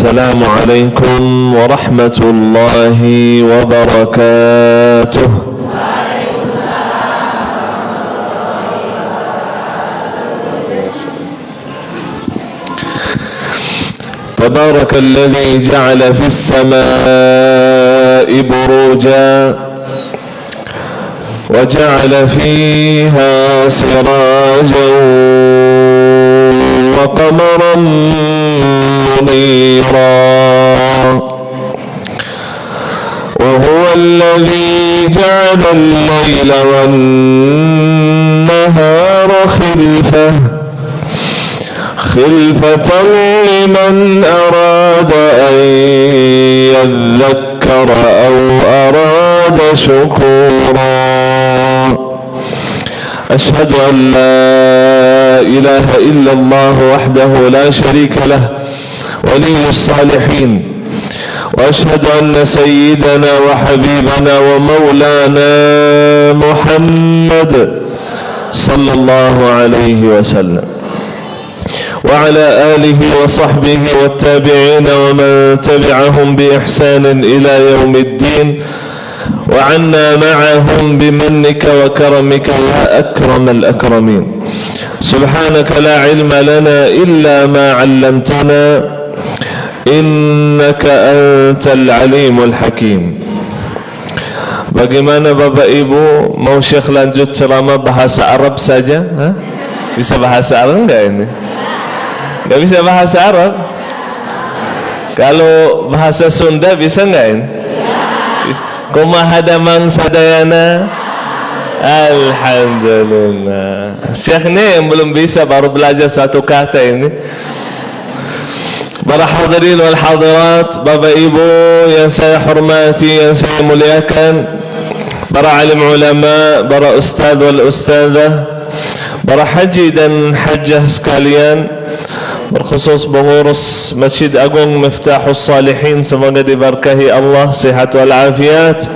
السلام عليكم ورحمة الله وبركاته. تبارك الذي جعل في السماء بروجا وجعل فيها سراجا وقمرا منيرا وهو الذي جعل الليل والنهار خلفة لمن أراد أن يذكر أو أراد شكورا. أشهد أن لا إله إلا الله وحده لا شريك له ولي الصالحين، وأشهد أن سيدنا وحبيبنا ومولانا محمد صلى الله عليه وسلم وعلى آله وصحبه والتابعين ومن تبعهم بإحسان إلى يوم الدين، وعنا معهم بمنك وكرمك يا أكرم الأكرمين. سبحانك لا علم لنا إلا ما علمتنا إنك أنت العليم الحكيم. Bagaimana Bapak Ibu, mau Syekh lanjut ceramah bahasa Arab saja? Bisa bahasa Arab enggak ini? Enggak bisa bahasa Arab? Kalau bahasa Sunda bisa enggak ini? Kumaha damang sadayana? Alhamdulillah. Syekh ini yang belum bisa, baru belajar satu kata ini. Para hadirin wal hadirat, Bapak Ibu yang saya hormati, yang saya muliakan, para alim ulama, para ustaz wal ustazah, para haji dan hajjah sekalian, berkhusus pengurus Masjid Agung Miftahus Salihin, semoga diberkahi Allah sehat wal afiat,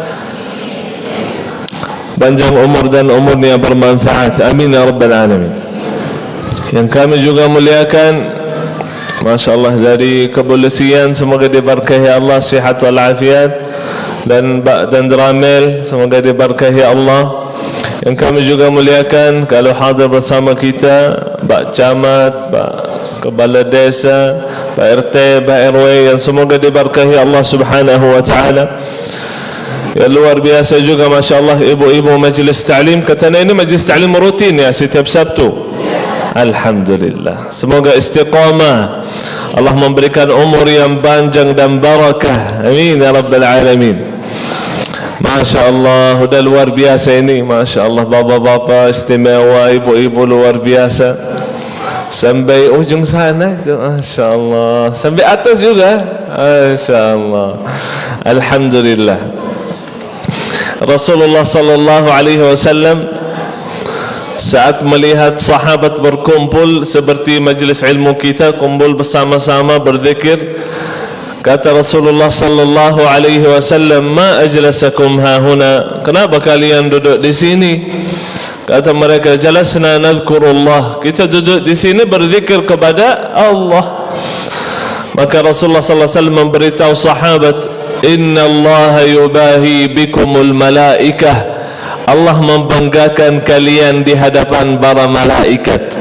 panjang umur dan umurnya bermanfaat, amin ya rabbal alamin. Yang kami juga muliakan, Masya Allah, dari kepolisian, semoga diberkahi Allah sehat wal afiat, dan Pak dan Ramil, semoga diberkahi Allah. Yang kami juga muliakan, kalau hadir bersama kita, Pak Camat, Pak Kepala Desa, Pak RT, Pak RW, yang semoga diberkahi Allah subhanahu wa ta'ala. Yang luar biasa juga Masya Allah, ibu-ibu majlis ta'lim. Katanya ini majlis ta'lim rutin ya, setiap Sabtu. Alhamdulillah, semoga istiqamah, Allah memberikan umur yang panjang dan barakah, amin ya rabbal alamin. Masya Allah, udah luar biasa ini, Masya Allah, bapak-bapak istimewa, ibu-ibu luar biasa, sampai ujung sana itu, Masya Allah, sampai atas juga, Masya Allah. Alhamdulillah. Rasulullah sallallahu alaihi wasallam saat melihat sahabat berkumpul seperti majlis ilmu kita, kumpul bersama-sama berzikir, kata Rasulullah sallallahu alaihi wasallam, "Ma ajlasakum hahuna?" Kenapa kalian duduk di sini? Kata mereka, "Jalasna nadhkurullah." Kita duduk di sini berzikir kepada Allah. Maka Rasulullah sallallahu alaihi wasallam memberitahu sahabat, "Inna Allah yubahi bikumul malaikah." Allah membanggakan kalian di hadapan para malaikat.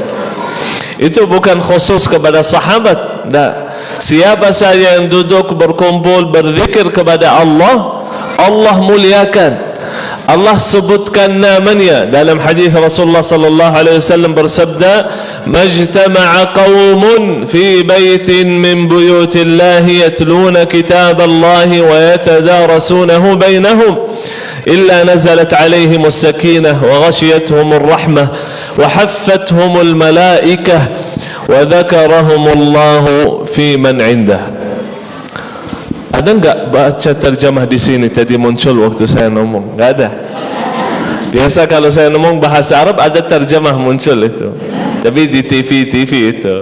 Itu bukan khusus kepada sahabat, tak. Siapa saja yang duduk berkumpul berzikir kepada Allah, Allah muliakan. Allah sebutkan namanya. Dalam hadis Rasulullah sallallahu alaihi wasallam bersabda, "Majtama'a qaumun fi baitin min buyutillahi yatluna kitaballahi wa yatadarasunahu bainahum إلا نزلت عليهم السكينة وغشيتهم الرحمة وحفتهم الملائكة وذكرهم الله في من عنده." Ada enggak baca terjemah di sini? Tadi muncul waktu saya ngomong. Enggak ada. Biasa kalau saya ngomong bahasa Arab ada terjemah muncul itu. Tapi di TV itu.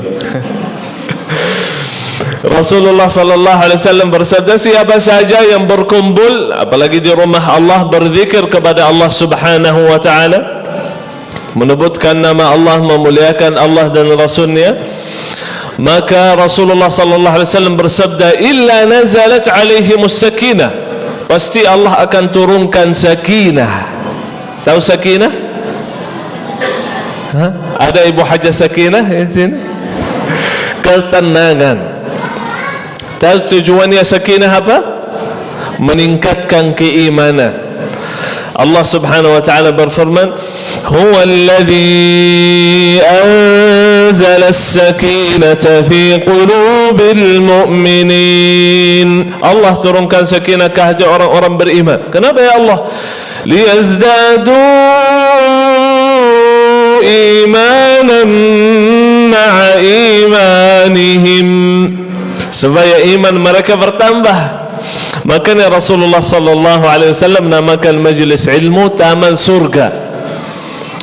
Rasulullah sallallahu alaihi wasallam bersabda, siapa saja yang berkumpul apalagi di rumah Allah berzikir kepada Allah subhanahu wa ta'ala, menyebutkan nama Allah, memuliakan Allah dan Rasulnya, maka Rasulullah sallallahu alaihi wasallam bersabda, illa nazalat alaihimus sakinah, pasti Allah akan turunkan sakinah. Tahu sakinah? Ada ibu hajah sakinah di sini? Ketenangan. Tahu tujuannya sakinah apa? Meningkatkan keimanan. Allah subhanahu wa ta'ala berfirman, huwa alladhi anzala as-sakinata fi qulubil mu'minin. Allah turunkan sakinah ke hati orang-orang beriman. Kenapa ya Allah? Liyazdadu imanan ma'a imanihim, supaya iman mereka bertambah. Makanya Rasulullah sallallahu alaihi wasallam namakan majlis ilmu taman surga.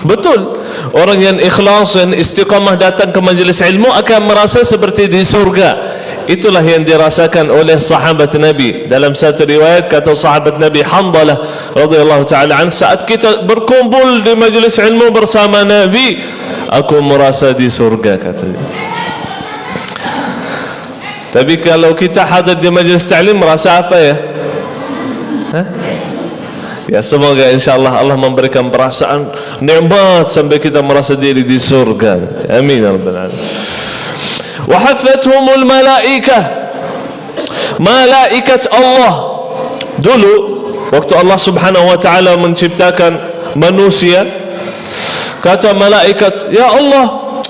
Betul, orang yang ikhlas dan istiqamah datang ke majlis ilmu akan merasa seperti di surga. Itulah yang dirasakan oleh sahabat Nabi. Dalam satu riwayat kata sahabat Nabi Hanzalah radhiyallahu taala an, saat kita berkumpul di majlis ilmu bersama Nabi, aku merasa di surga, katanya. Tapi kalau kita hadir di majlis ta'lim, merasa apa ya? Ya, semoga insyaAllah Allah memberikan perasaan nikmat sampai kita merasa diri di surga. Amin ya rabbal alamin. Wa haffathumul malaikah, malaikat Allah. Dulu waktu Allah subhanahu wa ta'ala menciptakan manusia, kata malaikat, ya Allah,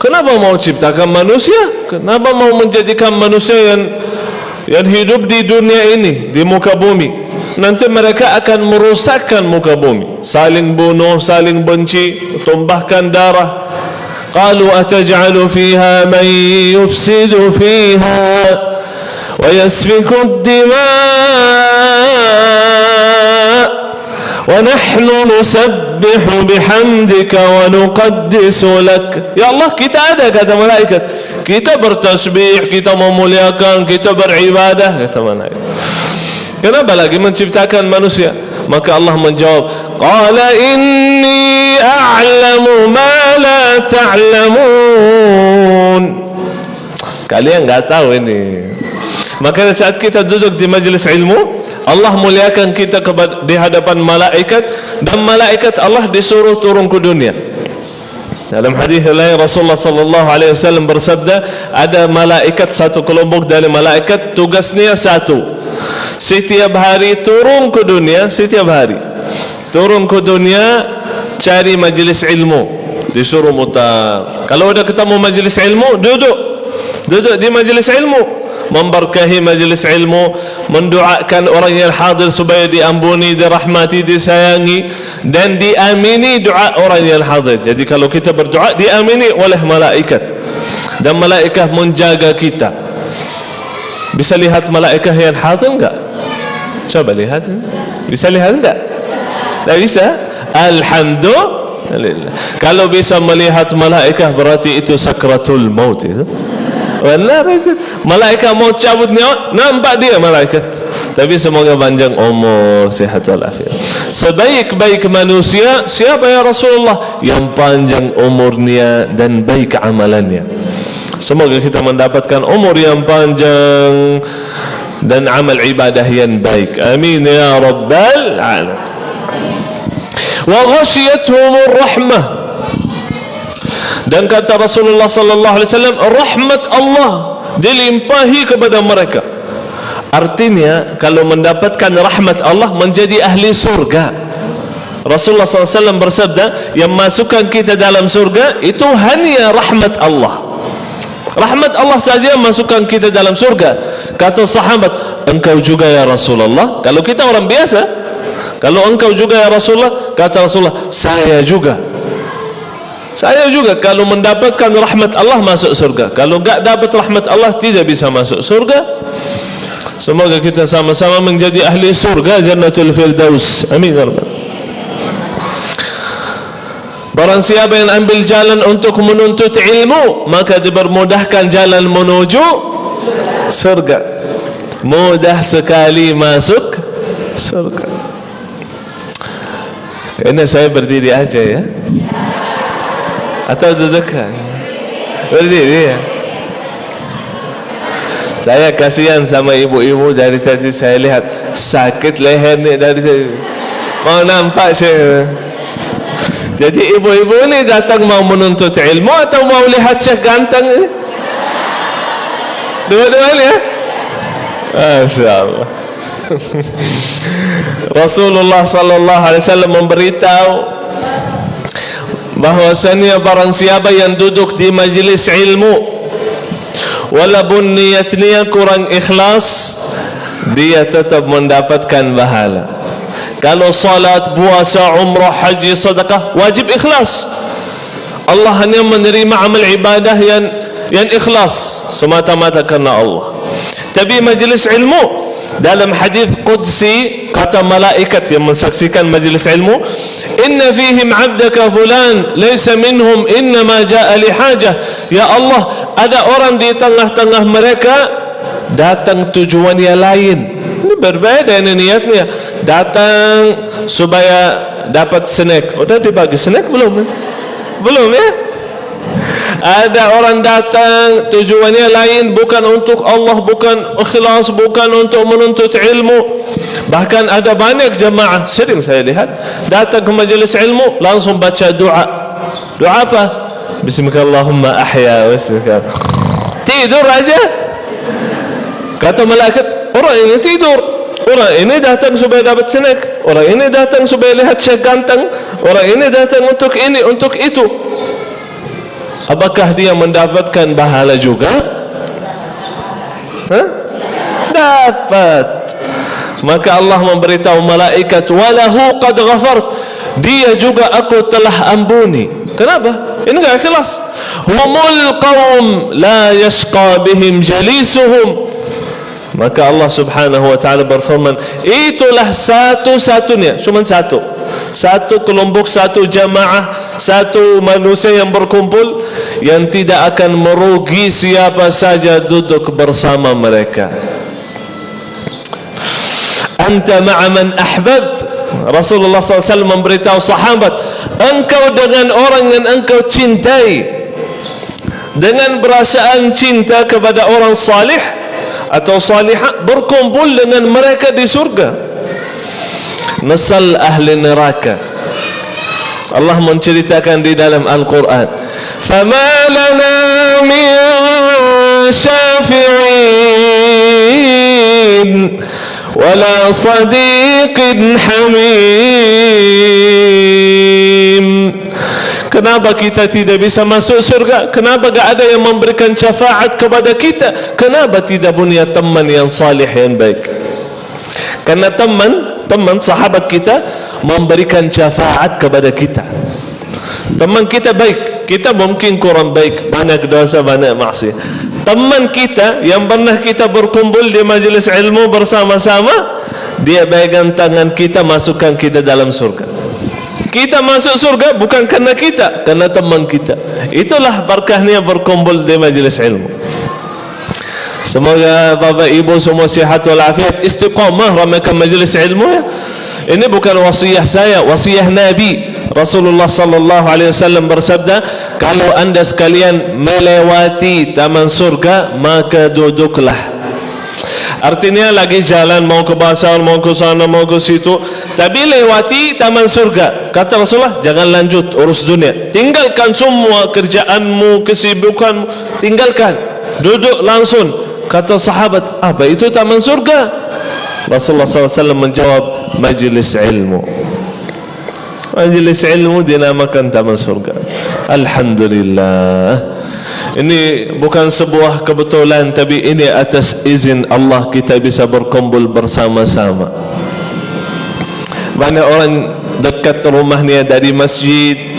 kenapa mau ciptakan manusia? Kenapa mau menjadikan manusia yang hidup di dunia ini, di muka bumi? Nanti mereka akan merusakkan muka bumi, saling bunuh, saling benci, tumpahkan darah. Qalu ataj'alu fiha man yufsidu fiha wa yasfiku ad-dima' wa nahnu nusabbihu bihamdika wa nuqaddisu lak. Ya Allah, kita ada, kata malaikat, kita bertasbih, kita memuliakan, kita beribadah, kata malaikat. Kenapa lagi menciptakan manusia? Maka Allah menjawab, qala inni a'lamu ma la ta'lamun. Kalian enggak tahu ini. Maka saat kita duduk di majlis ilmu, Allah muliakan kita di hadapan malaikat, dan malaikat Allah disuruh turun ke dunia. Dalam hadis lain Rasulullah sallallahu alaihi wasallam bersabda, ada malaikat, satu kelompok dari malaikat tugasnya satu, setiap hari turun ke dunia, setiap hari turun ke dunia cari majlis ilmu, disuruh mutar. Kalau udah ketemu majlis ilmu, duduk di majlis ilmu, memberkahi majlis ilmu, mendoakan orang yang hadir supaya diampuni, dirahmati, disayangi, dan diamini doa orang yang hadir. Jadi kalau kita berdoa, diamini oleh malaikat, dan malaikat menjaga kita. Bisa lihat malaikat yang hadir enggak? Coba lihat. Bisa lihat enggak? Tak bisa? Alhamdulillah. Kalau bisa melihat malaikat, berarti itu sakratul maut itu. Benar itu. Malaikat mau cabut nyawa, nampak dia malaikat. Tapi semoga panjang umur, sehat walafiat. Sebaik-baik manusia siapa ya Rasulullah? Yang panjang umurnya dan baik amalannya. Semoga kita mendapatkan umur yang panjang dan amal ibadah yang baik. Amin ya rabbal alamin. Wa ghashiyatuhumur rahmah, dan kata Rasulullah sallallahu alaihi wasallam, rahmat Allah dilimpahi kepada mereka. Artinya kalau mendapatkan rahmat Allah menjadi ahli surga. Rasulullah SAW bersabda, yang masukkan kita dalam surga itu hanya rahmat Allah. Rahmat Allah saja masukkan kita dalam surga. Kata sahabat, engkau juga ya Rasulullah? Kalau kita orang biasa, kalau engkau juga ya Rasulullah? Kata Rasulullah, saya juga. Saya juga. Kalau mendapatkan rahmat Allah masuk surga, kalau enggak dapat rahmat Allah tidak bisa masuk surga. Semoga kita sama-sama menjadi ahli surga Jannatul Firdaus. Amin ya rabbal. Barang siapa yang ambil jalan untuk menuntut ilmu, maka dipermudahkan jalan menuju surga. Mudah sekali masuk surga. Ini saya berdiri aja ya, atau duduk? Berdiri. Saya kasihan sama ibu-ibu, dari tadi saya lihat sakit leher ni dari tadi. Mau nampak saya. Jadi ibu-ibu ni datang mau menuntut ilmu atau mau lihat Syekh ganteng ni? Dua-duanya ya? Masya Allah. Rasulullah sallallahu alaihi wasallam memberitahu bahwasanya barang siapa yang duduk di majlis ilmu walaupun niatnya kurang ikhlas, dia tetap mendapatkan pahala. Kalau salat, puasa, umrah, haji, sedekah, wajib ikhlas. Allah hanya menerima amal ibadah yang ikhlas semata-mata karena Allah. Tapi majlis ilmu, dalam hadis qudsi kata malaikat yang mensaksikan majlis ilmu, inna fihim abdaka fulan laysa minhum innama jaa li hajah. Ya Allah, ada orang di tengah-tengah mereka datang tujuannya lain. Ini berbeda ini niatnya. Datang supaya dapat snack. Udah dibagi snack belum? Belum ya? Ada orang datang tujuannya lain, bukan untuk Allah, bukan ikhlas, bukan untuk menuntut ilmu. Bahkan ada banyak jemaah, sering saya lihat, datang ke majlis ilmu langsung baca doa. Doa apa? Bismillahirrahmanirrahim, ahya wasbika. Tidur aja. Kata malaikat, orang ini tidur. Orang ini datang supaya dapat snack. Orang ini datang supaya lihat Syekh ganteng. Orang ini datang untuk ini, untuk itu. Apakah dia mendapatkan pahala juga? Dapat. Maka Allah memberitahu malaikat, walahu qad ghafart, dia juga aku telah ampuni. Kenapa? Ini enggak ikhlas. Humul qaum la yashqa bihim jalisuhum. Maka Allah subhanahu wa ta'ala berfirman, itulah satu-satunya, cuma satu kelompok, satu jamaah, satu manusia yang berkumpul yang tidak akan merugi siapa saja duduk bersama mereka. Anta ma'a man ahbabt. Rasulullah SAW memberitahu sahabat, engkau dengan orang yang engkau cintai, dengan perasaan cinta kepada orang salih atau salihah, berkumpul dengan mereka di surga. Nasal ahli neraka, Allah menceritakan di dalam Al-Quran, fama lana min syafi'in wala sadiqin hamim. Kenapa kita tidak bisa masuk surga? Kenapa tidak ada yang memberikan syafaat kepada kita? Kenapa tidak punya teman yang salih, yang baik? Karena teman sahabat kita memberikan syafaat kepada kita. Teman kita baik, kita mungkin kurang baik, banyak dosa, banyak maksiat. Teman kita yang pernah kita berkumpul di majelis ilmu bersama-sama, dia pegang tangan kita, masukkan kita dalam surga. Kita masuk surga bukan karena kita, karena teman kita. Itulah berkahnya berkumpul di majelis ilmu. Semoga Bapak Ibu semua sihat walafiat, istiqamah ramaikan majelis ilmu ya. Ini bukan wasiat saya, wasiat Nabi. Rasulullah sallallahu alaihi wasallam bersabda, kalau anda sekalian melewati taman surga, maka duduklah. Artinya lagi jalan mau ke pasar, mau ke sana, mau ke situ, tapi lewati taman surga. Kata Rasulullah, jangan lanjut urus dunia. Tinggalkan semua kerjaanmu, kesibukanmu, tinggalkan. Duduk langsung. Kata sahabat, apa itu taman surga? Rasulullah SAW menjawab, majlis ilmu. Majlis ilmu dinamakan taman surga. Alhamdulillah. Ini bukan sebuah kebetulan, tapi ini atas izin Allah kita bisa berkumpul bersama-sama. Banyak orang dekat rumahnya dari masjid,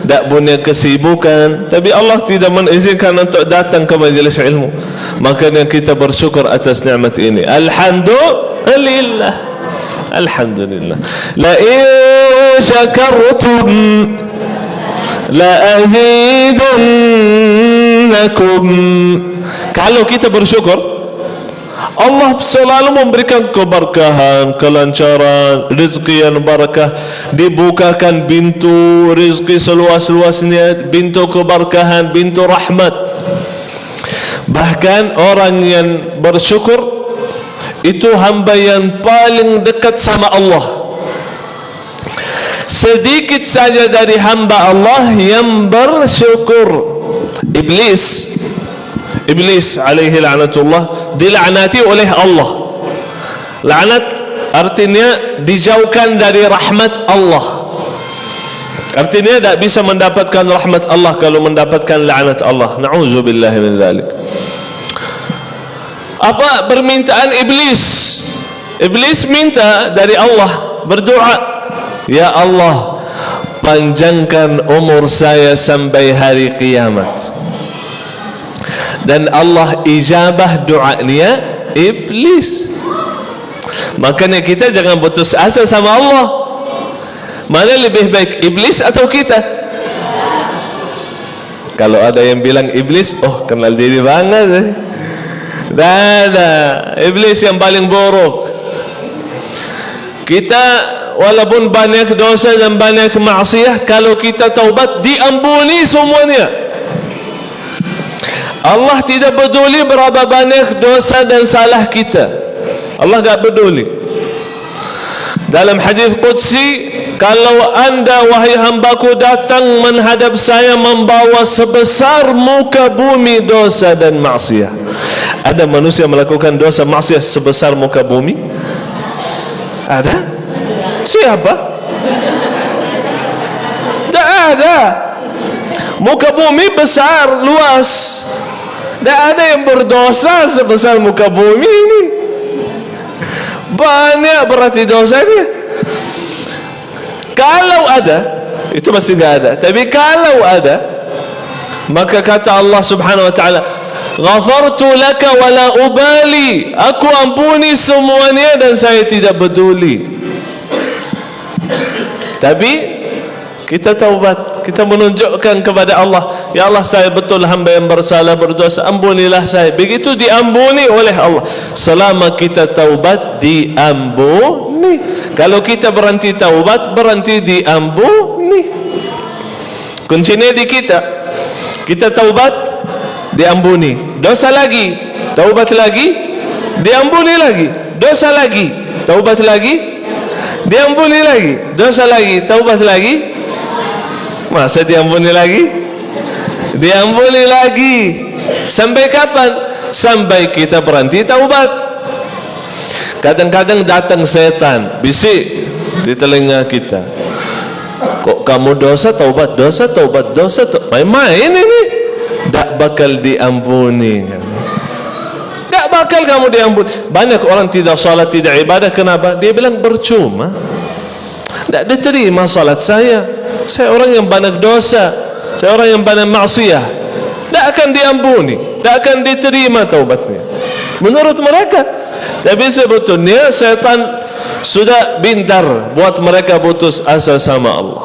tak punya kesibukan, tapi Allah tidak mengizinkan untuk datang ke majlis ilmu. Makanya kita bersyukur atas nikmat ini. Alhamdulillah. Alhamdulillah. La in syakartum la azidannakum. Kalau kita bersyukur, Allah selalu memberikan keberkahan, kelancaran, rezeki yang barakah, dibukakan pintu rezeki seluas-luasnya, pintu keberkahan, pintu rahmat. Bahkan orang yang bersyukur itu hamba yang paling dekat sama Allah. Sedikit saja dari hamba Allah yang bersyukur. Iblis alaihi la'natullah dilaknati oleh Allah. Laknat artinya dijauhkan dari rahmat Allah. Artinya tak bisa mendapatkan rahmat Allah kalau mendapatkan laknat Allah. Na'udzubillahi min dzalik. Apa permintaan Iblis? Iblis minta dari Allah, berdoa, ya Allah, panjangkan umur saya sampai hari kiamat. Dan Allah ijabah doanya Iblis. Makanya kita jangan putus asa sama Allah. Mana lebih baik, Iblis atau kita? Kalau ada yang bilang Iblis, oh kenal diri banget. Iblis yang paling buruk. Kita walaupun banyak dosa dan banyak maksiat, kalau kita taubat diampuni semuanya. Allah tidak peduli berapa banyak dosa dan salah kita. Allah tak peduli. Dalam hadis qudsi, kalau anda wahai hambaku datang menghadap saya membawa sebesar muka bumi dosa dan maksiat. Ada manusia melakukan dosa maksiat sebesar muka bumi? Ada? Siapa? Tak ada. Muka bumi besar, luas. Tak ada yang berdosa sebesar muka bumi ini. Banyak berarti dosanya. Kalau ada, itu masih tidak ada. Tapi kalau ada, maka kata Allah subhanahu wa ta'ala, ghafartu laka wala ubali, aku ampuni semuanya dan saya tidak peduli. Tapi kita taubat, kita menunjukkan kepada Allah, ya Allah, saya betul hamba yang bersalah, berdosa, ampunilah saya. Begitu diampuni oleh Allah. Selama kita taubat, diampuni. Kalau kita berhenti taubat, berhenti diampuni. Kuncinya di kita. Kita taubat, diampuni. Dosa lagi, taubat lagi, diampuni lagi. Dosa lagi, taubat lagi, diampuni lagi. Dosa lagi, taubat lagi. Masa diampuni lagi? Diampuni lagi. Sampai kapan? Sampai kita berhenti taubat. Kadang-kadang datang setan bisik di telinga kita, kok kamu dosa taubat, dosa taubat, dosa main-main ini, tak bakal diampuni. Tak bakal kamu diampuni. Banyak orang tidak salat, tidak ibadah. Kenapa? Dia bilang percuma, tak diterima salat saya. Saya orang yang banyak dosa, saya orang yang banyak maksiat. Tak akan diampuni, tak akan diterima taubatnya menurut mereka. Tapi sebetulnya syaitan sudah pintar buat mereka putus asa sama Allah.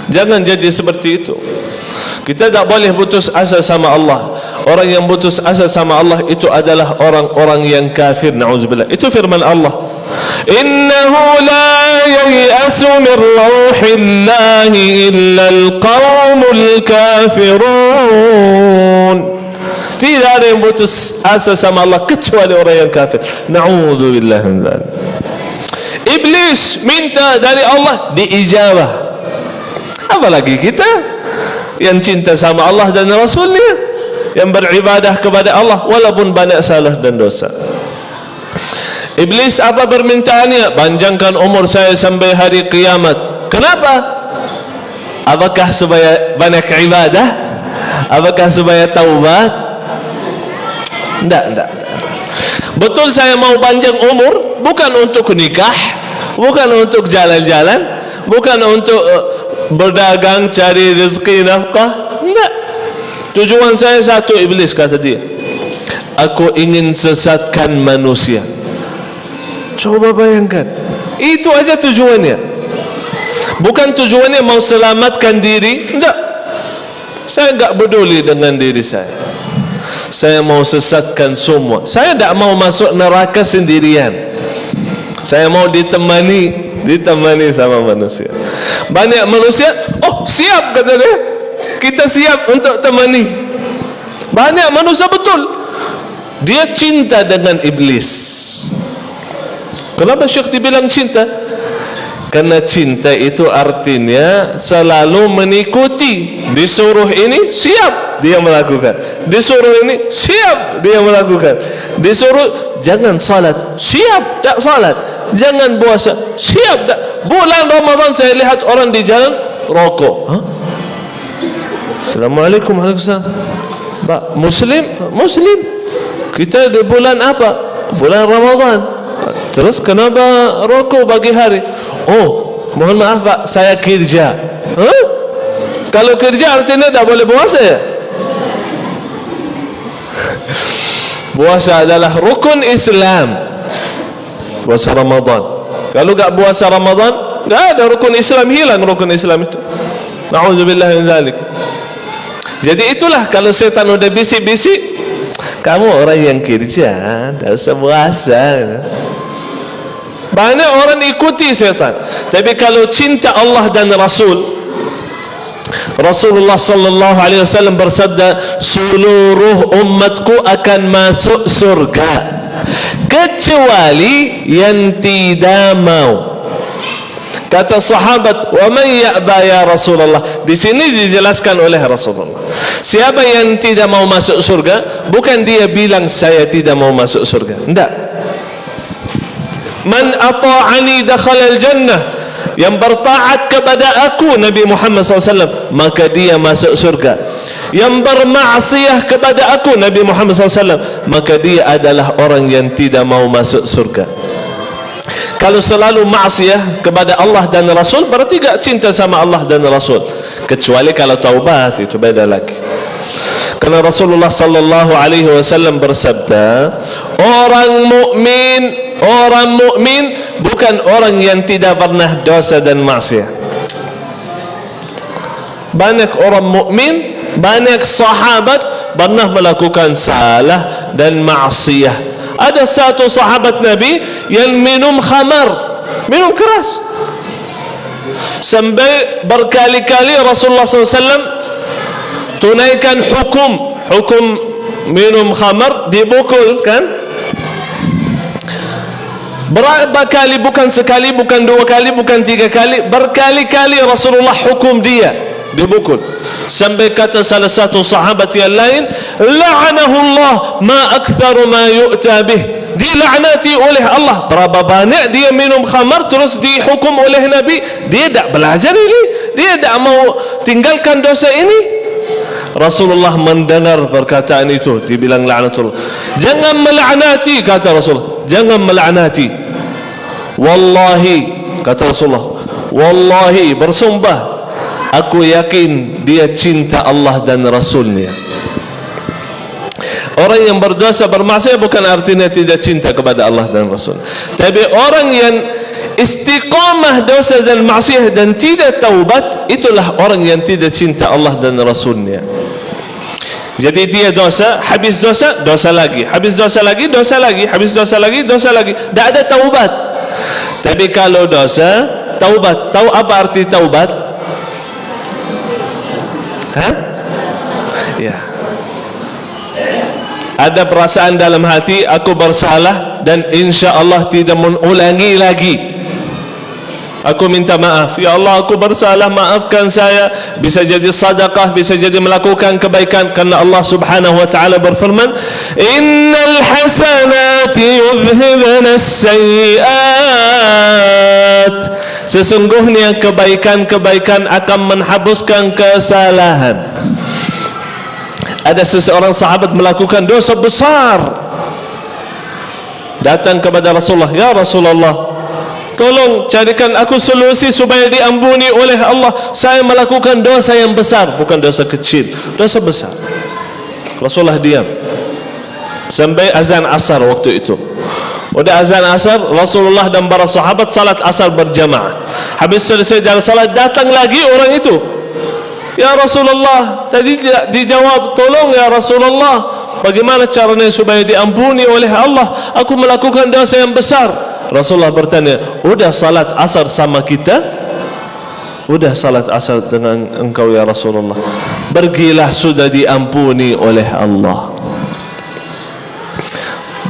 Jangan jadi seperti itu. Kita tak boleh putus asa sama Allah. Orang yang putus asa sama Allah itu adalah orang-orang yang kafir. Na'udzubillah. Itu firman Allah, innahu la yai'asu min rauhillahi illa al-qawmul kafirun. Tidak ada yang putus asa sama Allah kecuali orang yang kafir. Na'udzubillah min dzalik. Iblis minta dari Allah, diijabah. Apalagi kita yang cinta sama Allah dan Rasulnya, yang beribadah kepada Allah walaupun banyak salah dan dosa. Iblis apa permintaannya? Panjangkan umur saya sampai hari kiamat. Kenapa? Apakah supaya banyak ibadah? Apakah supaya taubat? Tidak. Betul saya mau panjang umur, bukan untuk nikah, bukan untuk jalan-jalan, bukan untuk berdagang, cari rezeki nafkah. Tidak. Tujuan saya satu, Iblis kata dia, aku ingin sesatkan manusia. Coba bayangkan, itu aja tujuannya. Bukan tujuannya mau selamatkan diri. Tidak. Saya enggak peduli dengan diri saya. Saya mau sesatkan semua. Saya tak mau masuk neraka sendirian. Saya mau ditemani sama manusia. Banyak manusia, oh siap kata dia, kita siap untuk temani. Banyak manusia betul, dia cinta dengan iblis. Kenapa Syekh dibilang cinta? Karena cinta itu artinya selalu mengikuti. Disuruh ini, siap dia melakukan. Disuruh ini, siap dia melakukan. Disuruh jangan salat, siap tak salat. Jangan puasa, siap tak. Bulan Ramadan saya lihat orang di jalan rokok. Assalamualaikum, waalaikumsalam. Pak, Muslim. Kita di bulan apa? Bulan Ramadan. Terus kenapa rokok pagi hari? Oh, mohon maaf Pak, saya kerja. Kalau kerja artinya tak boleh puasa ya? Puasa adalah rukun Islam. Puasa Ramadan. Kalau tak puasa Ramadan, tak ada rukun Islam, hilang rukun Islam itu. Na'udzubillah min dzalik. Jadi itulah kalau setan udah bisik-bisik, kamu orang yang kerja, tak usah puasa. Banyak orang ikuti setan. Tapi kalau cinta Allah dan Rasulullah sallallahu alaihi wasallam bersabda, seluruh umatku akan masuk surga kecuali yang tidak mau. Kata sahabat, wa man ya'ba ya Rasulullah. Di sini dijelaskan oleh Rasulullah, siapa yang tidak mau masuk surga, bukan dia bilang saya tidak mau masuk surga. Tidak. Man ata'ani dakhala al-jannah, yang bertaat kepada aku Nabi Muhammad SAW, maka dia masuk surga. Yang bermaksiat kepada aku Nabi Muhammad SAW, maka dia adalah orang yang tidak mau masuk surga. Kalau selalu maksiat kepada Allah dan Rasul, berarti tak cinta sama Allah dan Rasul. Kecuali kalau taubat, itu beda lagi. Karena Rasulullah sallallahu alaihi wasallam bersabda, orang mukmin bukan orang yang tidak pernah dosa dan maksiat. Banyak orang mukmin, banyak sahabat pernah melakukan salah dan maksiat. Ada satu sahabat Nabi yang minum khamar, minum keras, sampai berkali-kali Rasulullah SAW tunaikan hukum minum khamar, dipukul kan? Berapa kali, bukan sekali, bukan dua kali, bukan tiga kali, berkali-kali Rasulullah hukum dia dipukul. Sampai kata salah satu sahabat yang lain, la'anahullah ma aktharu ma yu'ta bih, dilaknati oleh Allah, berapa banyak dia minum khamar terus dihukum oleh Nabi. Dia tak belajar ini, dia tak mau tinggalkan dosa ini. Rasulullah mendengar perkataan itu, dibilang laknatullah. Jangan melaknati, kata Rasulullah, jangan melaknati. Wallahi, kata Rasulullah, wallahi, bersumpah, aku yakin dia cinta Allah dan Rasulnya. Orang yang berdosa bermaksiat bukan artinya tidak cinta kepada Allah dan Rasul. Tapi orang yang istiqamah dosa dan maksiat dan tidak taubat, itulah orang yang tidak cinta Allah dan Rasulnya. Jadi dia dosa, habis dosa, dosa lagi, habis dosa lagi, dosa lagi, habis dosa lagi, dosa lagi. Tak ada taubat. Tapi kalau dosa, taubat. Tahu apa arti taubat? Hah? Ya. Ada perasaan dalam hati, aku bersalah dan insya Allah tidak mengulangi lagi. Aku minta maaf, ya Allah aku bersalah, maafkan saya. Bisa jadi sedekah, bisa jadi melakukan kebaikan, karena Allah Subhanahu wa taala berfirman, innal hasanati yudhhibna as-sayyi'at, sesungguhnya kebaikan-kebaikan akan menghapuskan kesalahan. Ada seseorang sahabat melakukan dosa besar, datang kepada Rasulullah, ya Rasulullah, tolong carikan aku solusi supaya diampuni oleh Allah. Saya melakukan dosa yang besar, bukan dosa kecil, dosa besar. Rasulullah diam sampai azan asar waktu itu. Udah azan asar, Rasulullah dan para sahabat salat asar berjamaah. Habis selesai dari salat, datang lagi orang itu, ya Rasulullah, tadi dijawab, tolong ya Rasulullah, bagaimana caranya supaya diampuni oleh Allah? Aku melakukan dosa yang besar. Rasulullah bertanya, udah salat asar sama kita? Udah salat asar dengan engkau ya Rasulullah. Pergilah, sudah diampuni oleh Allah.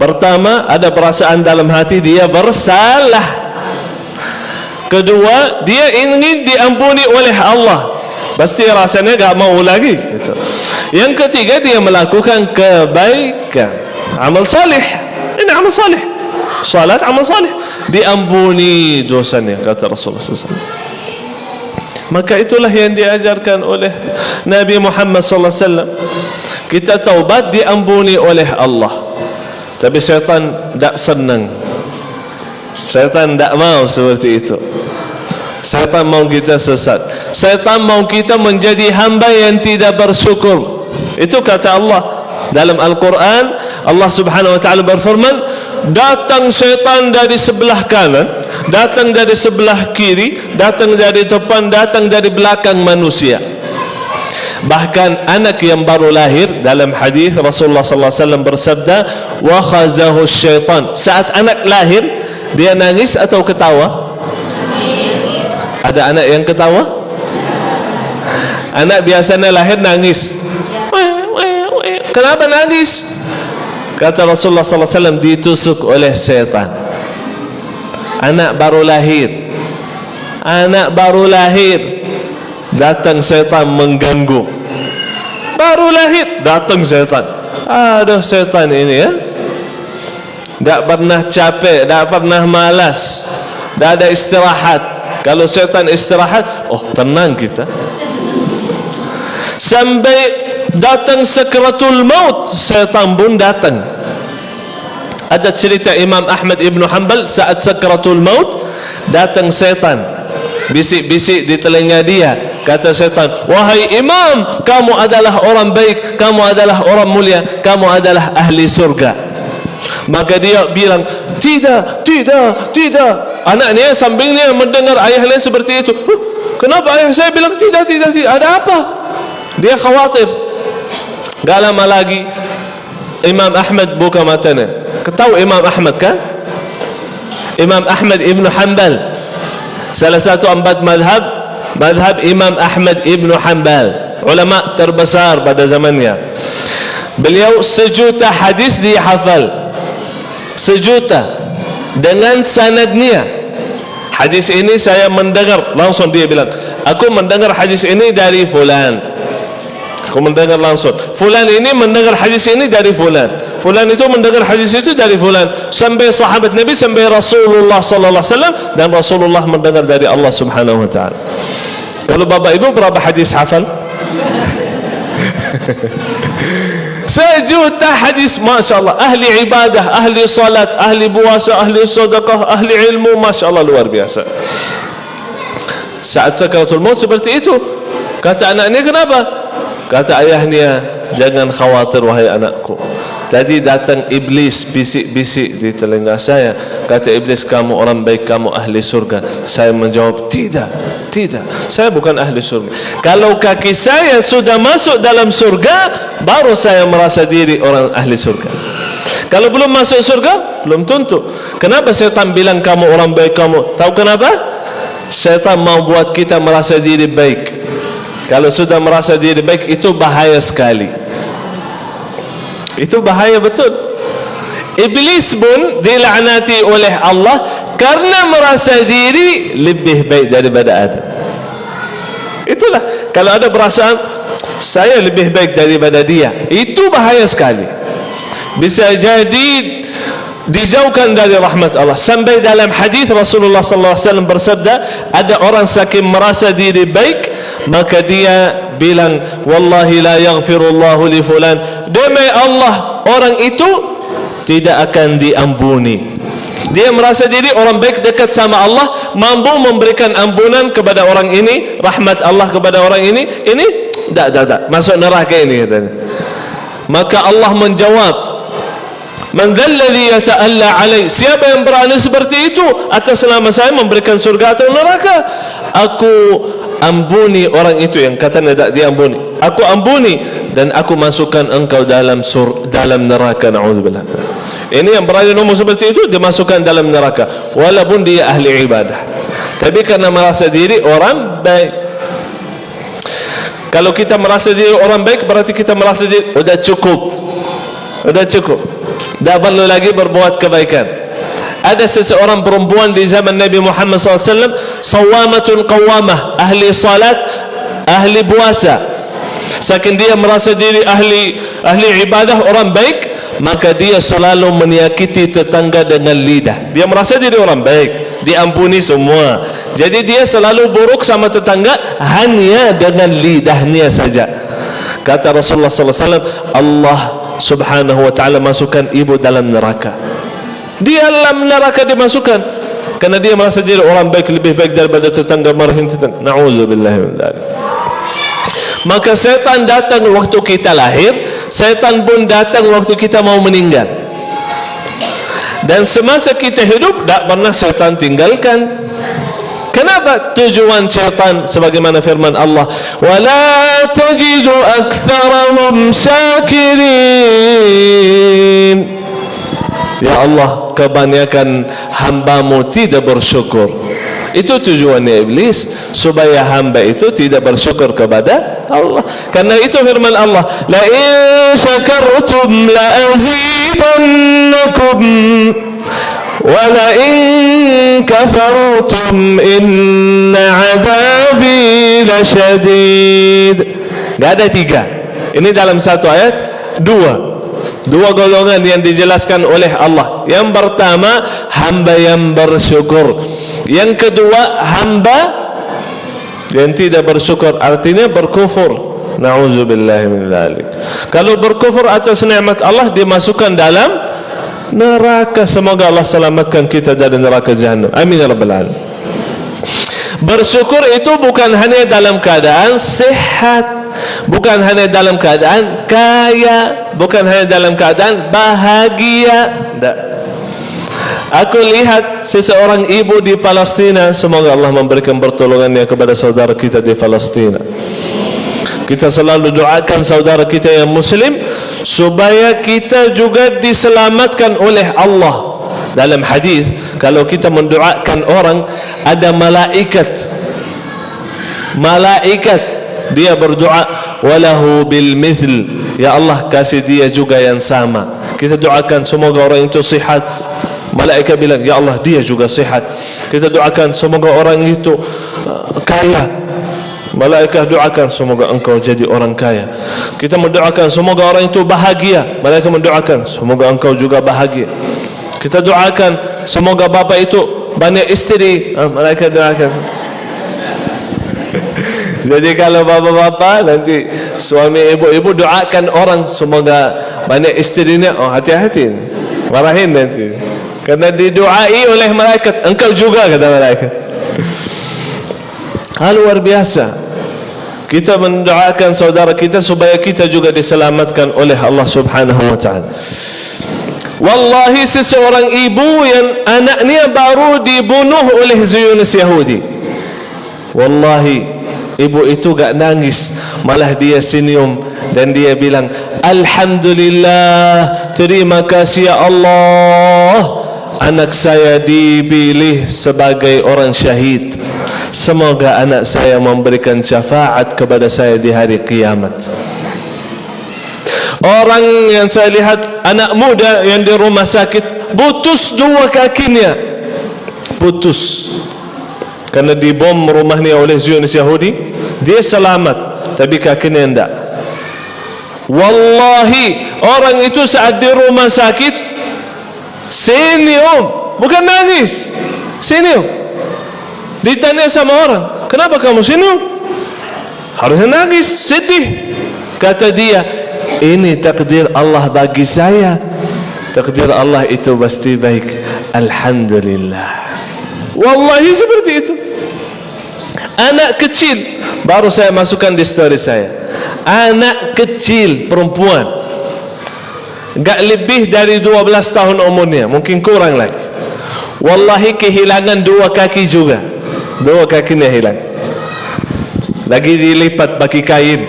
Pertama, ada perasaan dalam hati dia bersalah. Kedua, dia ingin diampuni oleh Allah. Pasti rasanya gak mau lagi gitu. Yang ketiga, dia melakukan kebaikan, amal salih. Ini amal salih, salat amal salih, diampuni dosanya, kata Rasulullah SAW. Maka itulah yang diajarkan oleh Nabi Muhammad SAW. Kita taubat diampuni oleh Allah. Tapi syaitan tak senang, syaitan tak mau seperti itu. Syaitan mau kita sesat, syaitan mau kita menjadi hamba yang tidak bersyukur. Itu kata Allah dalam Al-Quran. Allah Subhanahu wa ta'ala berfirman, datang syaitan dari sebelah kanan, datang dari sebelah kiri, datang dari depan, datang dari belakang manusia. Bahkan anak yang baru lahir, dalam hadis Rasulullah sallallahu alaihi wasallam bersabda, wa khazahu syaitan. Saat anak lahir, dia nangis atau ketawa? Ada anak yang ketawa? Anak biasanya lahir nangis. Kenapa nangis? Kata Rasulullah sallallahu alaihi wasallam, ditusuk oleh syaitan. Anak baru lahir, anak baru lahir, datang syaitan mengganggu. Baru lahir, datang syaitan. Aduh, syaitan ini ya, tak pernah capek, tak pernah malas, tak ada istirahat. Kalau syaitan istirahat, oh tenang kita. Sampai datang sakratul maut, syaitan pun datang. Ada cerita Imam Ahmad Ibn Hanbal, saat sakratul maut datang syaitan, bisik-bisik di telinga dia. Kata syaitan, wahai imam, kamu adalah orang baik, kamu adalah orang mulia, kamu adalah ahli surga. Maka dia bilang, tidak, tidak, tidak. Anaknya sampingnya mendengar ayahnya seperti itu. Kenapa ayah saya bilang tidak, tidak, tidak? Ada apa? Dia khawatir. Gak lama lagi Imam Ahmad buka matanya. Ketahui Imam Ahmad kan? Imam Ahmad Ibn Hanbal, salah satu empat madhab Imam Ahmad Ibn Hanbal, ulama terbesar pada zamannya. Beliau sejuta hadis dia hafal, sejuta dengan sanadnya. Hadis ini saya mendengar langsung, dia bilang, aku mendengar hadis ini dari fulan. Aku mendengar langsung, fulan ini mendengar hadis ini dari fulan, fulan itu mendengar hadis itu dari fulan, sampai sahabat Nabi, sampai Rasulullah sallallahu alaihi wasallam, dan Rasulullah mendengar dari Allah Subhanahu wa taala. Kalau Bapak Ibu berapa hadis hafal? Sejuta hadis, Masya Allah. Ahli ibadah, ahli salat, ahli puasa, ahli sedekah, ahli ilmu, Masya Allah, luar biasa. Saat sakaratul maut seperti itu, kata anaknya, kenapa? Kata ayahnya, jangan khawatir wahai anakku, tadi datang iblis bisik-bisik di telinga saya. Kata iblis, kamu orang baik, kamu ahli surga. Saya menjawab, tidak, tidak, saya bukan ahli surga. Kalau kaki saya sudah masuk dalam surga, baru saya merasa diri orang ahli surga. Kalau belum masuk surga, belum tentu. Kenapa syaitan bilang kamu orang baik? Kamu tahu kenapa? Syaitan mau buat kita merasa diri baik. Kalau sudah merasa diri baik, itu bahaya sekali. Itu bahaya betul. Iblis pun dilaknati oleh Allah karena merasa diri lebih baik daripada Adam. Itulah, kalau ada perasaan saya lebih baik daripada dia, itu bahaya sekali. Bisa jadi dijauhkan dari rahmat Allah. Sampai dalam hadis Rasulullah sallallahu alaihi wasallam bersabda, ada orang saking merasa diri baik, maka dia bilang, wallahi la yaghfirullahu li fulan, demi Allah orang itu tidak akan diampuni. Dia merasa diri orang baik, dekat sama Allah, mampu memberikan ampunan kepada orang ini, rahmat Allah kepada orang ini tak masuk neraka ini, katanya. Maka Allah menjawab, man dzalladzi yata'alla alai, siapa yang berani seperti itu atas nama saya memberikan surga atau neraka? Aku ampuni orang itu yang katanya tak diampuni. Aku ampuni dan aku masukkan engkau dalam neraka. Na'udzubillah. Ini yang berada nombor seperti itu, dia masukkan dalam neraka walaupun dia ahli ibadah, tapi karena merasa diri orang baik. Kalau kita merasa diri orang baik, berarti kita merasa diri sudah cukup, tak perlu lagi berbuat kebaikan. Ada seseorang perempuan di zaman Nabi Muhammad SAW, sawamatun qawamah, ahli salat, ahli puasa. Saking dia merasa diri ahli ibadah, orang baik, maka dia selalu menyakiti tetangga dengan lidah. Dia merasa diri orang baik, diampuni semua, jadi dia selalu buruk sama tetangga hanya dengan lidahnya saja. Kata Rasulullah SAW, Allah subhanahu wa ta'ala masukkan ibu dalam neraka. Dia dalam neraka dimasukkan karena dia merasa diri orang baik, lebih baik daripada tetangga, marahin tetangga. Na'udzubillah min dzalik. Maka setan datang waktu kita lahir, setan pun datang waktu kita mau meninggal, dan semasa kita hidup tak pernah setan tinggalkan. Kenapa? Tujuan syaitan sebagaimana firman Allah, wala tajidu aktsarahum syakirin. Ya Allah, kebanyakan hambamu tidak bersyukur. Itu tujuannya iblis, supaya hamba itu tidak bersyukur kepada Allah. Karena itu firman Allah, la in syakartum la azidannakum wa la in kafartum inna adabi lasyadid. Tidak ada tiga. Ini dalam satu ayat dua golongan yang dijelaskan oleh Allah. Yang pertama, hamba yang bersyukur. Yang kedua, hamba yang tidak bersyukur, artinya berkufur. Na'udzubillah min dzalik. Kalau berkufur atas nikmat Allah, dimasukkan dalam neraka. Semoga Allah selamatkan kita dari neraka jahannam. Amin ya rabbal alamin. Bersyukur itu bukan hanya dalam keadaan sehat, bukan hanya dalam keadaan kaya, bukan hanya dalam keadaan bahagia. Tak. Aku lihat seseorang ibu di Palestina, semoga Allah memberikan pertolongannya kepada saudara kita di Palestina. Kita selalu doakan saudara kita yang muslim supaya kita juga diselamatkan oleh Allah. Dalam hadis, kalau kita mendoakan orang, ada malaikat dia berdoa, walahu bil mithl, ya Allah kasih dia juga yang sama. Kita doakan semoga orang itu sihat, malaikat bilang ya Allah dia juga sihat. Kita doakan semoga orang itu kaya, malaikat doakan semoga engkau jadi orang kaya. Kita mendoakan semoga orang itu bahagia, malaikat mendoakan semoga engkau juga bahagia. Kita doakan semoga bapak itu banyak istri, malaikat doakan. Jadi kalau bapak-bapak nanti suami ibu-ibu doakan orang semoga banyak istrinya, oh hati-hati, marahin nanti. Karena didoai oleh malaikat, engkau juga kata malaikat. Luar biasa. Kita mendoakan saudara kita supaya kita juga diselamatkan oleh Allah Subhanahu wa taala. Wallahi seseorang ibu yang anaknya baru dibunuh oleh Zionis Yahudi. Wallahi ibu itu gak nangis, malah dia senyum dan dia bilang, alhamdulillah, terima kasih ya Allah, anak saya dipilih sebagai orang syahid. Semoga anak saya memberikan syafaat kepada saya di hari kiamat. Orang yang saya lihat, anak muda yang di rumah sakit, putus dua kakinya, putus karena dibom rumahnya oleh Zionis Yahudi. Dia selamat, tapi kakinya tidak. Wallahi orang itu saat di rumah sakit senyum, bukan nangis, senyum. Ditanya sama orang, kenapa kamu senyum? Harusnya nangis, sedih. Kata dia, ini takdir Allah bagi saya. Takdir Allah itu pasti baik. Alhamdulillah. Wallahi seperti itu. Anak kecil, baru saya masukkan di story saya, anak kecil perempuan, gak lebih dari 12 tahun umurnya, mungkin kurang lagi. Wallahi kehilangan dua kaki juga, dua kakinya hilang, lagi dilipat pakai kain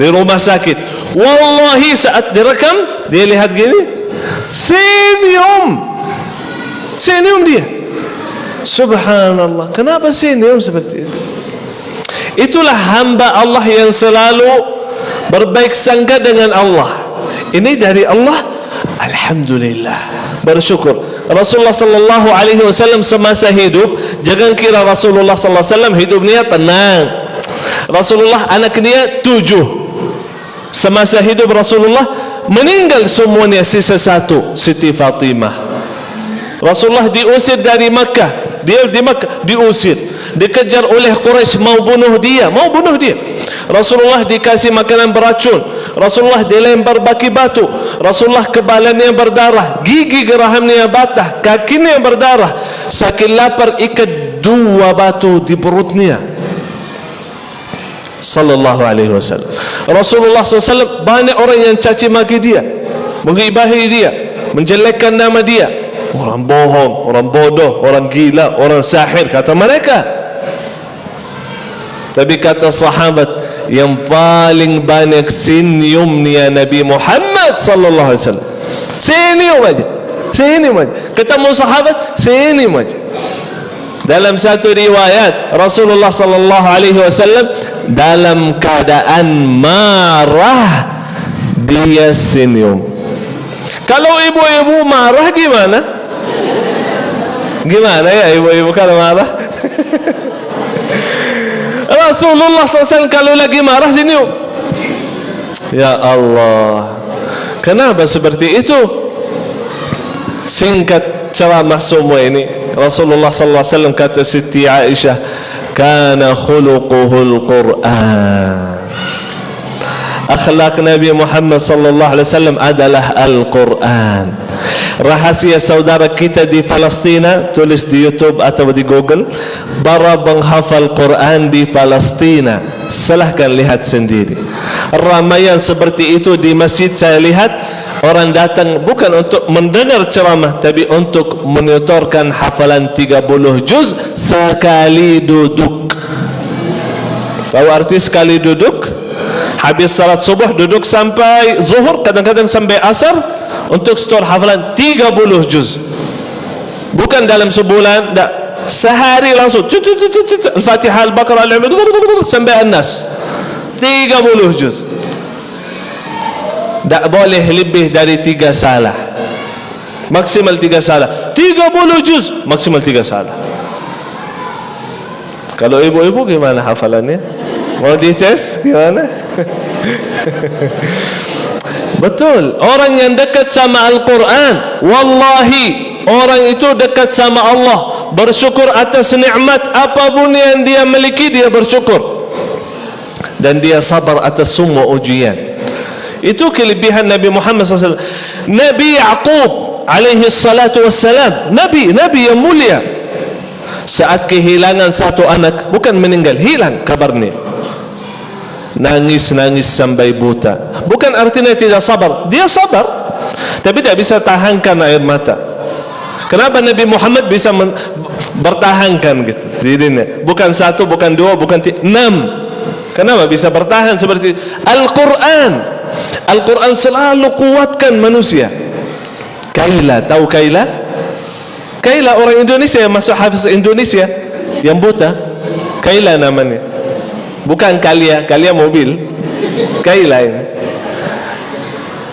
di rumah sakit. Wallahi saat direkam, dia lihat gini, senyum dia. Subhanallah, kenapa senyum seperti itu? Itulah hamba Allah yang selalu berbaik sangka dengan Allah. Ini dari Allah, alhamdulillah, bersyukur. Rasulullah sallallahu alaihi wasallam semasa hidup, jangan kira Rasulullah sallallahu alaihi wasallam hidupnya tenang. Rasulullah anaknya 7. Semasa hidup Rasulullah meninggal semuanya, sisa 1, Siti Fatimah. Rasulullah diusir dari Makkah, dia di Makkah diusir, dikejar oleh Quraisy, mau bunuh dia. Rasulullah dikasih makanan beracun, Rasulullah dilempar baki batu, Rasulullah kepalanya berdarah, gigi gerahamnya patah, kakinya berdarah, saking lapar ikat 2 batu di perutnya. Sallallahu alaihi wasallam. Rasulullah SAW banyak orang yang caci maki dia, menggibahi dia, menjelekkan nama dia. Orang bohong, orang bodoh, orang gila, orang sahir, kata mereka. Tapi kata sahabat, yang paling banyak senyumnya Nabi Muhammad sallallahu alaihi wasallam. Senyum aja. Ketemu sahabat, senyum aja. Dalam satu riwayat, Rasulullah sallallahu alaihi wasallam dalam keadaan marah dia senyum. Kalau ibu-ibu marah gimana? Gimana ya ibu-ibu kalau marah? Rasulullah SAW kalau lagi marah senyum. Ya Allah, kenapa seperti itu? Singkat ceramah semua ini, Rasulullah SAW kata Siti Aisyah, kana khuluquhul Quran. Akhlak Nabi Muhammad sallallahu alaihi wasallam adalah Al-Quran. Rahasia saudara kita di Palestina, tulis di YouTube atau di Google, para penghafal Quran di Palestina, silahkan lihat sendiri. Ramaian seperti itu di masjid saya lihat. Orang datang bukan untuk mendengar ceramah, tapi untuk menyetorkan hafalan 30 juz sekali duduk. Tahu arti sekali duduk? Habis salat subuh duduk sampai zuhur, kadang-kadang sampai asar, untuk setor hafalan 30 juz. Bukan dalam sebulan, tak. Sehari langsung Al-Fatihah, Al-Baqarah, Al-Imran sampai An-Nas 30 juz. Tak boleh lebih dari 3 salah, maksimal 3 salah. 30 juz maksimal 3 salah. Kalau ibu-ibu gimana hafalannya? Mau dites gimana? Betul, orang yang dekat sama Al-Quran, wallahi orang itu dekat sama Allah, bersyukur atas nikmat apapun yang dia miliki, dia bersyukur, dan dia sabar atas semua ujian. Itu kelebihan Nabi Muhammad SAW. Nabi Yaqub alaihi salatu wassalam, Nabi yang mulia, saat kehilangan satu anak, bukan meninggal, hilang kabarnya, nangis sampai buta. Bukan artinya tidak sabar, dia sabar, tapi tidak bisa tahankan air mata. Kenapa Nabi Muhammad bisa bertahankan gitu dirinya? Bukan 1, bukan 2, bukan 6. Kenapa bisa bertahan seperti itu? Al-Quran selalu kuatkan manusia. Kaila, tahu Kaila? Kaila orang Indonesia yang masuk hafiz Indonesia, yang buta. Kaila namanya, bukan Kalia mobil. Kaila ini,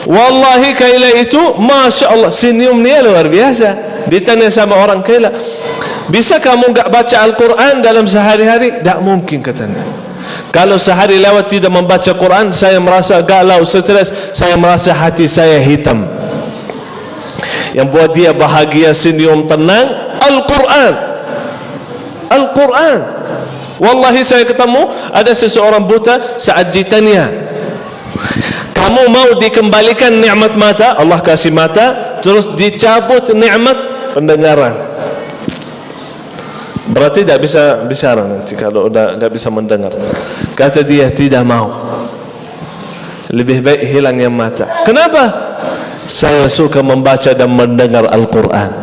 wallahi Kaila itu Masya Allah senyumnya luar biasa. Ditanya sama orang, Kaila, bisa kamu enggak baca Al-Quran dalam sehari-hari? Tak mungkin katanya. Kalau sehari lewat tidak membaca Quran, saya merasa galau, stres, saya merasa hati saya hitam. Yang buat dia bahagia, senyum, tenang, Al-Quran. Wallahi saya ketemu ada seseorang buta, saat ditanya, kamu mau dikembalikan nikmat mata? Allah kasih mata, terus dicabut nikmat pendengaran. Berarti tidak bisa bicara nanti kalau udah tidak bisa mendengar. Kata dia, tidak mau, lebih baik hilang yang mata. Kenapa? Saya suka membaca dan mendengar Al-Quran.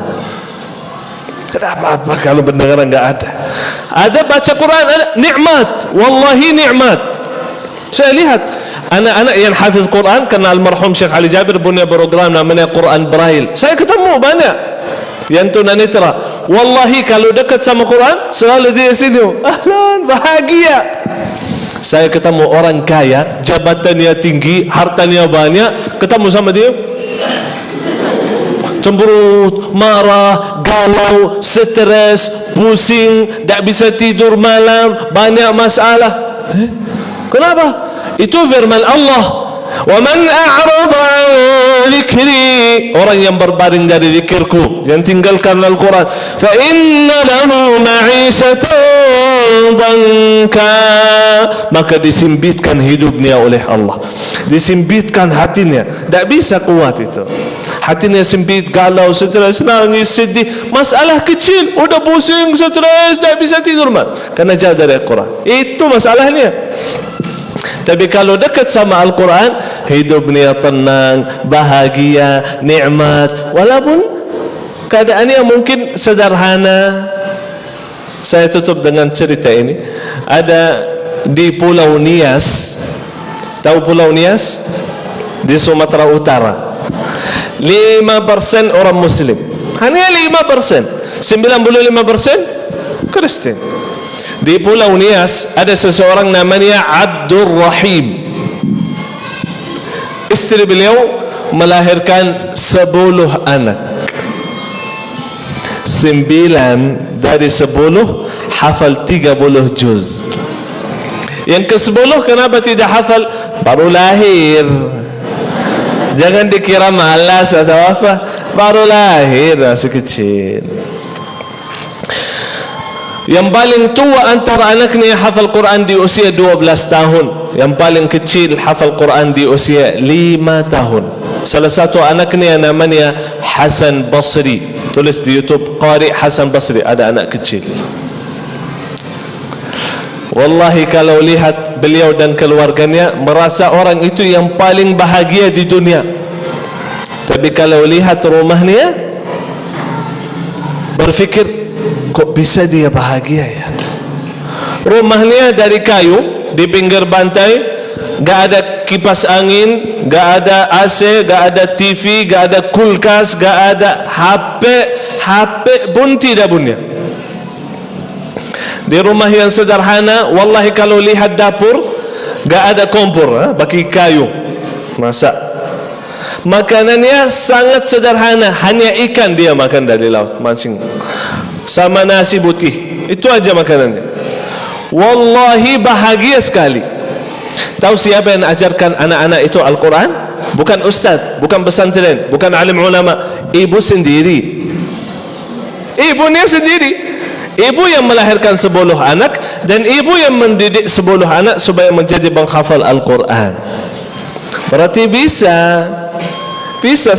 Kenapa? Apa kalau pendengaran enggak ada? Ada baca Quran, ada nikmat, wallahi nikmat. Saya lihat anak-anak yang hafiz Quran, karena almarhum Syekh Ali Jabir punya program namanya Quran Braille. Saya ketemu banyak yang tunanetra. Wallahi kalau dekat sama Quran selalu dia senyum, ahlan, bahagia. Saya ketemu orang kaya, jabatannya tinggi, hartanya banyak, ketemu sama dia cemberut, marah, galau, stres, pusing, tak bisa tidur malam, banyak masalah. Kenapa? Itu firman Allah, wa man a'rada an dzikri, orang yang berbaring dari zikirku, yang tinggalkan Al-Quran, fa inna lahu ma'isyatan danka, maka disempitkan hidupnya oleh Allah, disempitkan hatinya, tak bisa kuat itu. Hatinya sempit, galau, stres, nangis, sedih, masalah kecil udah pusing, stres, tak bisa tidur mal, karena jauh dari Al-Quran. Itu masalahnya. Tapi kalau dekat sama Al-Quran, hidupnya tenang, bahagia, nikmat, walaupun keadaannya mungkin sederhana. Saya tutup dengan cerita ini. Ada di Pulau Nias, tahu Pulau Nias? Di Sumatera Utara, 5% orang Muslim, hanya 5%, 95% Kristen. Di Pulau Nias ada seseorang namanya Abdul Rahim. Istri beliau melahirkan 10 anak. 9 dari 10 hafal 30 juz. Yang ke-10 kenapa tidak hafal? Baru lahir. Jangan dikira malas atau apa, baru lahir, masih kecil. Yang paling tua antara anaknya hafal Quran di usia 12 tahun. Yang paling kecil hafal Quran di usia 5 tahun. Salah satu anaknya namanya Hasan Basri. Tulis di YouTube Qari Hasan Basri, ada anak kecil. Wallahi kalau lihat beliau dan keluarganya, merasa orang itu yang paling bahagia di dunia. Tapi kalau lihat rumahnya, berfikir, kok bisa dia bahagia ya? Rumahnya dari kayu, di pinggir pantai, gak ada kipas angin, gak ada AC, gak ada TV, gak ada kulkas, gak ada HP pun tidak punya. Di rumah yang sederhana, wallahi kalau lihat dapur, gak ada kompor, pakai kayu masak. Makanannya sangat sederhana, hanya ikan dia makan dari laut, mancing, sama nasi putih, itu aja makanannya. Wallahi bahagia sekali. Tahu siapa yang ajarkan anak-anak itu Al-Quran? Bukan ustaz, bukan pesantren, bukan alim ulama, ibu sendiri. Ibunya sendiri. Ibu yang melahirkan 10 anak, dan ibu yang mendidik 10 anak supaya menjadi penghafal Al-Quran. Berarti bisa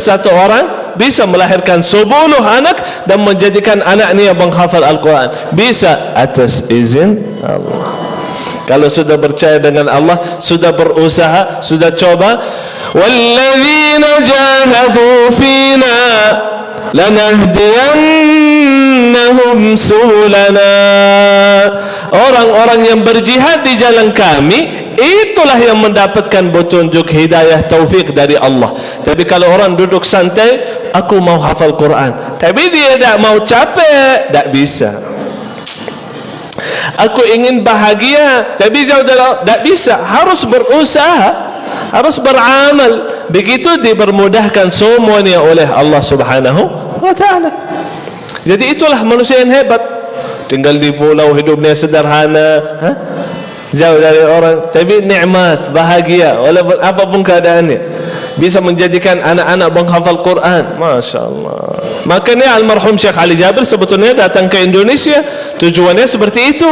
satu orang bisa melahirkan 10 anak dan menjadikan anaknya penghafal Al-Quran. Bisa atas izin Allah. Kalau sudah percaya dengan Allah, sudah berusaha, sudah coba, walladzina jahadu fina lanahdiyannahum subulana, orang-orang yang berjihad di jalan kami, itulah yang mendapatkan petunjuk, hidayah, taufik dari Allah. Tapi kalau orang duduk santai, aku mau hafal Quran, tapi dia tak mau, capek, tak bisa. Aku ingin bahagia, tapi jauh dari, tak bisa. Harus berusaha, harus beramal. Begitu dipermudahkan semuanya oleh Allah Subhanahu wa ta'ala. Jadi itulah manusia yang hebat. Tinggal di pulau, hidupnya sederhana, jauh dari orang, tapi nikmat, bahagia, walaupun apapun keadaannya, bisa menjadikan anak-anak menghafal Quran. Masya Allah. Makanya almarhum Syekh Ali Jabir sebetulnya datang ke Indonesia tujuannya seperti itu,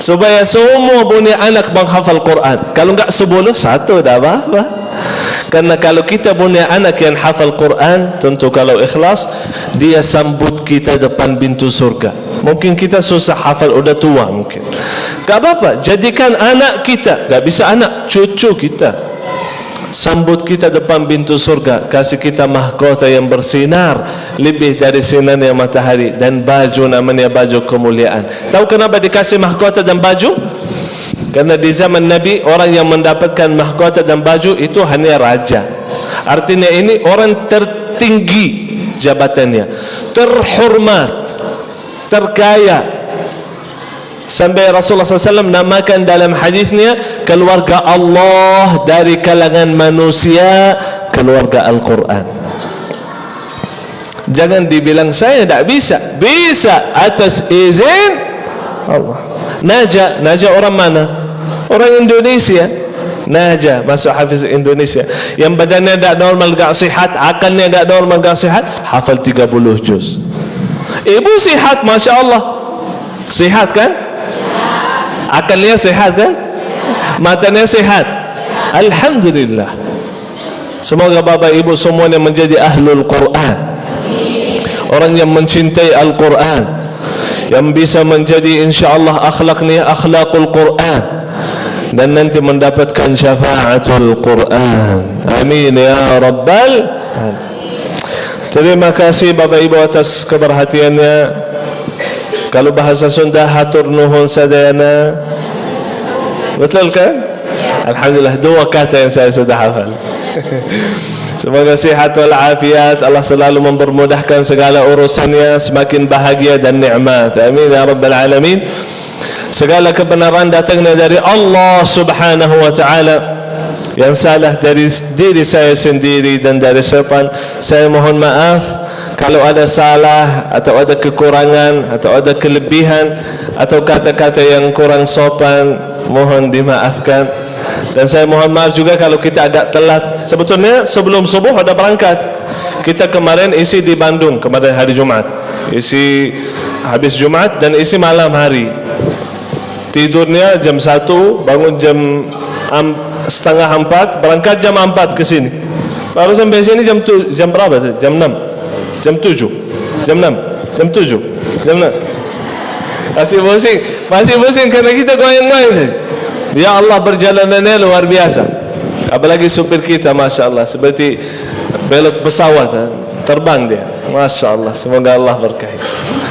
supaya semua punya anak menghafal Quran. Kalau enggak 10, 1 dah apa-apa. Karena kalau kita punya anak yang hafal Quran, tentu kalau ikhlas, dia sambut kita depan pintu surga. Mungkin kita susah hafal, udah tua mungkin, gak apa-apa, jadikan anak kita, gak bisa anak, cucu kita, sambut kita depan pintu surga, kasih kita mahkota yang bersinar lebih dari sinarnya matahari, dan baju namanya baju kemuliaan. Tahu kenapa dikasih mahkota dan baju? Karena di zaman Nabi, orang yang mendapatkan mahkota dan baju itu hanya raja. Artinya ini orang tertinggi jabatannya, terhormat, terkaya. Sampai Rasulullah SAW namakan dalam hadisnya keluarga Allah dari kalangan manusia, keluarga Al-Quran. Jangan dibilang saya tidak bisa. Bisa atas izin Allah. Naja orang mana? Orang Indonesia. Naja masuk hafiz Indonesia. Yang badannya tidak normal, tidak sihat, akalnya tidak normal, tidak sihat, hafal 30 juz. Ibu sihat, Masya Allah. Sihat kan? Akalnya sihat kan? Matanya sihat. Alhamdulillah. Semoga Bapak Ibu semuanya menjadi ahlul Quran, orang yang mencintai Al-Quran, yang bisa menjadi insyaAllah akhlaknya akhlakul Quran, dan nanti mendapatkan syafaatul Quran. Amin ya Rabbal Alamin. Terima kasih Bapak Ibu atas keperhatiannya. Kalau bahasa Sunda, hatur nuhun sadayana. Betul kan? Alhamdulillah, 2 kata yang saya sudah hafal. Semoga sihat wal afiat, Allah selalu mempermudahkan segala urusannya, semakin bahagia dan nikmat. Amin ya Rabbal Alamin. Segala kebenaran datangnya dari Allah Subhanahu wa ta'ala. Yang salah dari diri saya sendiri dan dari syaitan, saya mohon maaf. Kalau ada salah atau ada kekurangan atau ada kelebihan atau kata-kata yang kurang sopan, mohon dimaafkan. Dan saya mohon maaf juga kalau kita agak telat. Sebetulnya sebelum subuh ada berangkat. Kita kemarin isi di Bandung, kemarin hari Jumat. Isi habis Jumat dan isi malam hari. Tidurnya jam 1, bangun jam 3:30, berangkat jam 4 ke sini. Baru sampai sini jam berapa? Jam 6. Jam 7. Jam 6. Jam 7. Jam 6. Masih pusing karena kita goyang-goyang. Ya Allah, perjalanannya luar biasa. Apalagi supir kita, Masya Allah, seperti belok pesawat, terbang dia. Masya Allah, semoga Allah berkahi.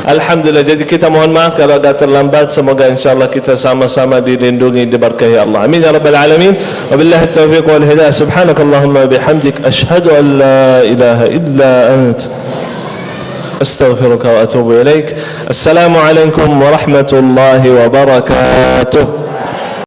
Alhamdulillah, jadi kita mohon maaf kalau agak terlambat. Semoga insyaAllah kita sama-sama dilindungi, diberkahi Allah. Amin ya Rabbal Alamin. Wabillahi taufiq wal hidayah. Subhanakallahumma bihamdik, ashhadu an la ilaha illa ant, astaghfiruka wa atubu ilaik. Assalamualaikum warahmatullahi wabarakatuh.